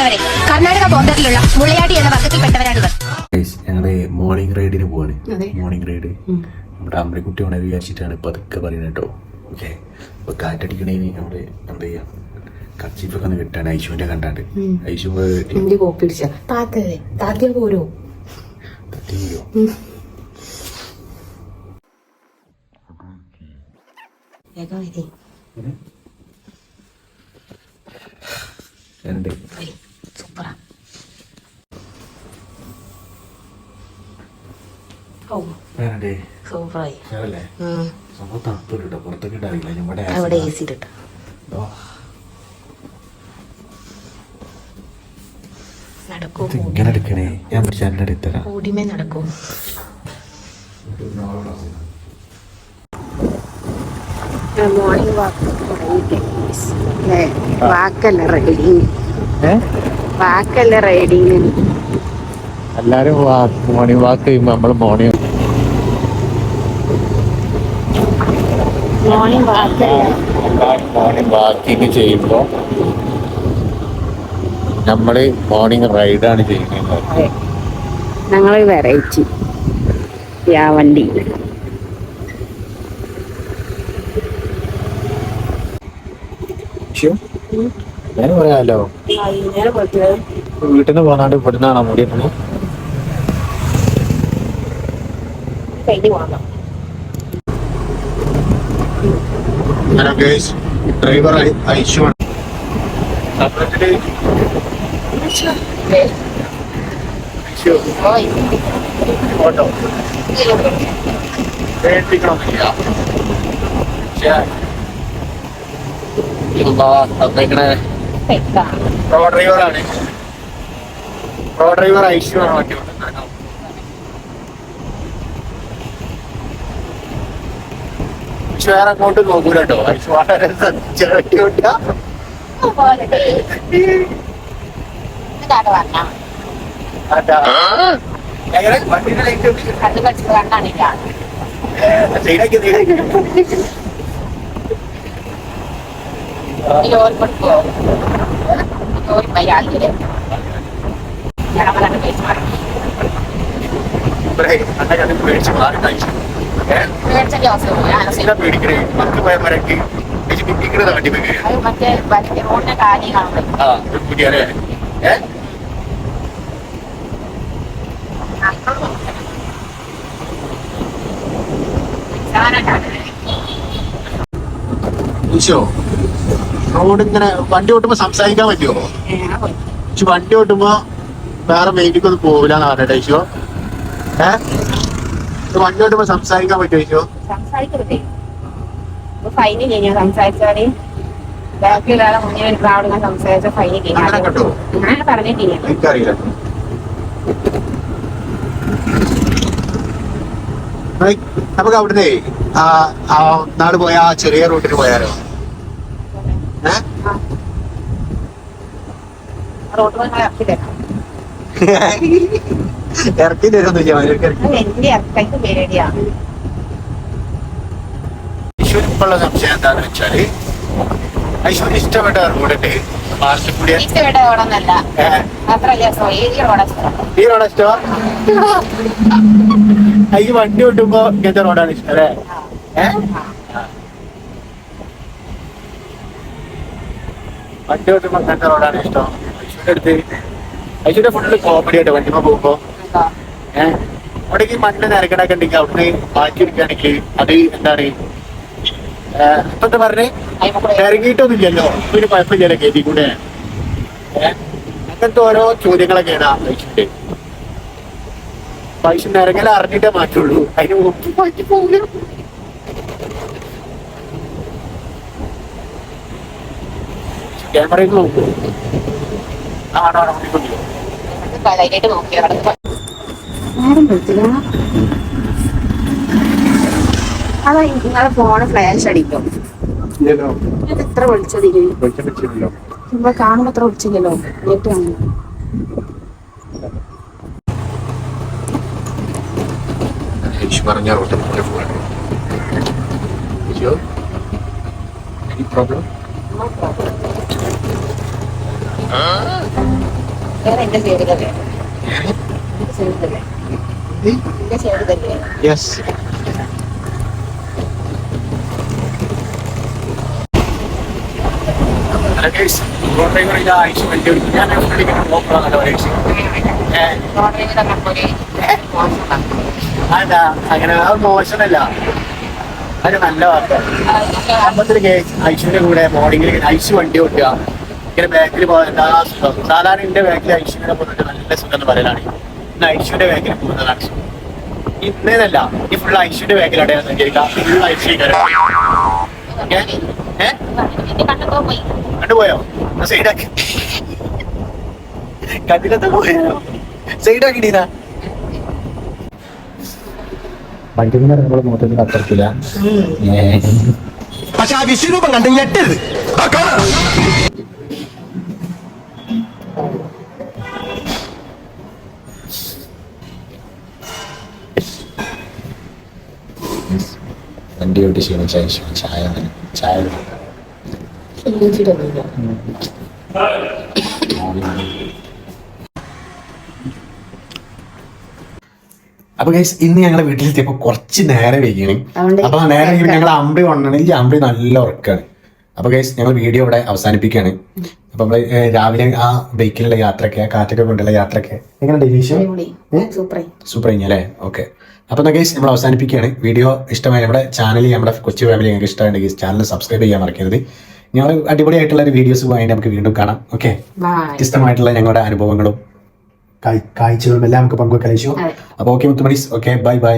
പ്രിയമുള്ളവരെ, കർണാടക ബോർഡറിലുള്ള മുളയാടി എന്ന വർഗത്തിൽപ്പെട്ടവരാണിവർ. ഞങ്ങള് മോർണിംഗ് റൈഡിന് പോവാണ്. മോർണിംഗ് റൈഡ് നമ്മുടെ അമ്പലക്കുട്ടി ഉണ വിചാരിച്ചിട്ടാണ് ഇപ്പൊ അതൊക്കെ പറയുന്നത് കേട്ടോ. ഓക്കെ, ഇപ്പൊ കാറ്റടിക്കണേന് നമ്മള് എന്താ ചെയ്യാ, കച്ചിപ്പൊക്കെ ഒന്ന് കിട്ടാണ്. ഐശുവിന്റെ കണ്ടാണ്ട് ഐശു പോരോ സൂപ്പറാ. സൂപ്പറായി. അവിടെ എ സി ഇട്ട നടക്കൂ. ഇങ്ങനെ എടുക്കണേ, ഞാൻ പിടിച്ച എന്റെ അടുത്തരാ ഓടിമേ നടക്കൂ. മോർണിംഗ് വാക്കല്ല റൈഡിങ്, വാക്കല്ല റൈഡിങ്. എല്ലാരും മോർണിംഗ് വാക്ക് ചെയ്യുമ്പോ നമ്മള് മോർണിംഗ് വാക്കിങ് ചെയ്യുമ്പോ നമ്മള് മോർണിംഗ് റൈഡാണ് ചെയ്യുന്നത്. ഞങ്ങള് വെറൈറ്റി വണ്ടി. ഞാൻ പറയാലോ, വീട്ടിൽ നിന്ന് പോന്നാണ്ട് ഇവിടുന്നാണോ മുടി ഇട്ടത്? ഡ്രൈവർ ഐശുവാണ്. ഫോട്ടോ പ്രോ ഡ്രൈവറാണ്. പ്രോ ഡ്രൈവർ ഐശുവാണ് വണ്ടി കൊണ്ടുവന്നത്. വേറെ അങ്ങോട്ട് നോക്കൂല കേട്ടോ. ഐശു വളരെ വണ്ടിയുടെ ലൈറ്റ് സൈഡാക്കി പേടിച്ച് മാറി കഴിച്ചു. പേടിക്കണേ നമുക്ക് പോയ മരക്ക് പിടിക്കണത് വണ്ടി പുതിയ റോഡ് ഇങ്ങനെ വണ്ടി ഓട്ടുമ്പോ സംസാരിക്കാൻ പറ്റുമോ? പക്ഷെ വണ്ടി ഓട്ടുമ്പോ വേറെ മെയിനിക്കൊന്നും പോവില്ലാന്ന് പറഞ്ഞിട്ട് ഈശോ. വണ്ടി ഓട്ടുമ്പോ സംസാരിക്കാൻ പറ്റുമോ ഈശോ? അങ്ങനെ കേട്ടോ, എനിക്കറിയില്ല. നമുക്ക് അവിടുന്ന് നാട് പോയ ആ ചെറിയ റൂട്ടിന് പോയാലോ? ഇറക്കി തരുന്നില്ല. ഐശ്വര്യപ്പുള്ള സംശയം എന്താന്ന് വെച്ചാല്, ഐശ്വര്യ ഇഷ്ടപ്പെട്ട റോഡുണ്ട് മാർക്കറ്റ്. ഈ റോഡാ ഇഷ്ടം? എനിക്ക് വണ്ടി ഓട്ടുമ്പോ ഇങ്ങനത്തെ റോഡാണ് ഇഷ്ടം അല്ലേ? വണ്ടി ഓട്ടുമ്പോ ഇങ്ങനത്തെ റോഡാണ് ഇഷ്ടം. ഐശ്വര്യ അടുത്ത് ഐശ്വര്യ ഫുള്ള് കോമഡി ആയിട്ട് വണ്ടിമ്മ പോകുമ്പോ അവിടേക്ക് മണ്ണ് നിരക്കണൊക്കെ ഉണ്ടെങ്കിൽ അവിടുന്ന് മാറ്റി എടുക്കുകയാണെങ്കിൽ അത് എന്താണ് ഇപ്പത്തെ പറഞ്ഞ് ഇറങ്ങിയിട്ടൊന്നും ഇല്ലല്ലോ, ഒരു കുഴപ്പമില്ലല്ലോ കയറ്റി കൂടെ. അങ്ങനത്തെ ഓരോ ചോദ്യങ്ങളൊക്കെയാണ് ആലോചിച്ചിട്ട്. പൈസ നിരങ്ങല അറിഞ്ഞിട്ടേ മാറ്റുള്ളൂ, അതിന് മുമ്പ് മാറ്റി പോകില്ല. ക്യാമറയിൽ നോക്കൂ. ആണോ അതാ നിങ്ങളെ ഫോണ് ഫ്ലാഷ് അടിക്കും. എത്ര വിളിച്ചതിന് കാണുമ്പോ എത്ര വിളിച്ചില്ലല്ലോ. പറഞ്ഞ റോട്ടിൽ പ്രോബ്ലം എന്റെ സൈഡ് തന്നെ സൈഡ് തന്നെ എന്റെ സൈഡ് തന്നെ യെസ്. അതാ അങ്ങനെ അത് മോശമല്ല, അത് നല്ല വാർത്ത. ഐശ്വര്യ കൂടെ മോർണിംഗിൽ ഐശ്വര്യ വണ്ടി ഓട്ടുക, ഇങ്ങനെ ബാക്കിൽ പോകാൻ എന്താ സുഖം. സാധാരണ എന്റെ ബാക്കിൽ ഐശ്വര്യ പോകുന്നത് നല്ല സുഖം എന്ന് പറയലാണ്. ഇന്ന് ഐശ്വര്യ ബാക്കിൽ പോകുന്നതാണ് സുഖം. ഇന്നേതല്ല, ഈ ഫുൾ ഐശ്വര്യ ബാക്കിലാണ് ഞാൻ സഞ്ചരിക്കാം. ഫുൾ ഐശ്വര്യ കണ്ടുപോയോ? സൈഡാക്കി കണ്ടിലത്തെ പോയോ? സൈഡാക്കിട്ടീനാ വണ്ടിന്ന് നമ്മള് മൊത്തത്തിൽ അത്രക്കില്ല. പക്ഷെ ആ വിശ്വരൂപം കണ്ട് ഞെട്ടരുത്. വണ്ടി ഓട്ടി ക്ഷീണിച്ച ചായ ചായ അപ്പൊ ഗൈസ് ഇന്ന് ഞങ്ങളെ വീട്ടിലെത്തിയപ്പോ കുറച്ച് നേരെ വൈകിയാണ്. അപ്പൊ നേരെ വൈകി ഞങ്ങൾ അമ്പി കൊണ്ടാണെങ്കിൽ അമ്പി നല്ല ഉറക്കാണ്. അപ്പൊ ഗൈസ് ഞങ്ങൾ വീഡിയോ ഇവിടെ അവസാനിപ്പിക്കുകയാണ്. അപ്പൊ നമ്മള് രാവിലെ ആ ബൈക്കിലുള്ള യാത്രയൊക്കെ കാറ്റൊക്കെ കൊണ്ടുള്ള യാത്രയൊക്കെ എങ്ങനെ സൂപ്പർ കഴിഞ്ഞല്ലേ? ഓക്കെ. അപ്പൊ ഗൈസ് നമ്മൾ അവസാനിപ്പിക്കുകയാണ്. വീഡിയോ ഇഷ്ടമായി നമ്മുടെ ചാനൽ, നമ്മുടെ കൊച്ചു ഫാമിലി ഞങ്ങൾക്ക് ഇഷ്ടമായിട്ടുണ്ടെങ്കിൽ ചാനൽ സബ്സ്ക്രൈബ് ചെയ്യാൻ മറക്കരുത്. ഞങ്ങൾ അടിപൊളിയായിട്ടുള്ള ഒരു വീഡിയോസ് പോയി നമുക്ക് വീണ്ടും കാണാം. ഓക്കെ. വ്യത്യസ്തമായിട്ടുള്ള ഞങ്ങളുടെ അനുഭവങ്ങളും കാഴ്ചകളും എല്ലാം നമുക്ക് പങ്കുവെക്കാൻ. അപ്പൊ ഓക്കെ മുത്തുമണീസ്, ഓക്കെ, ബൈ ബൈ.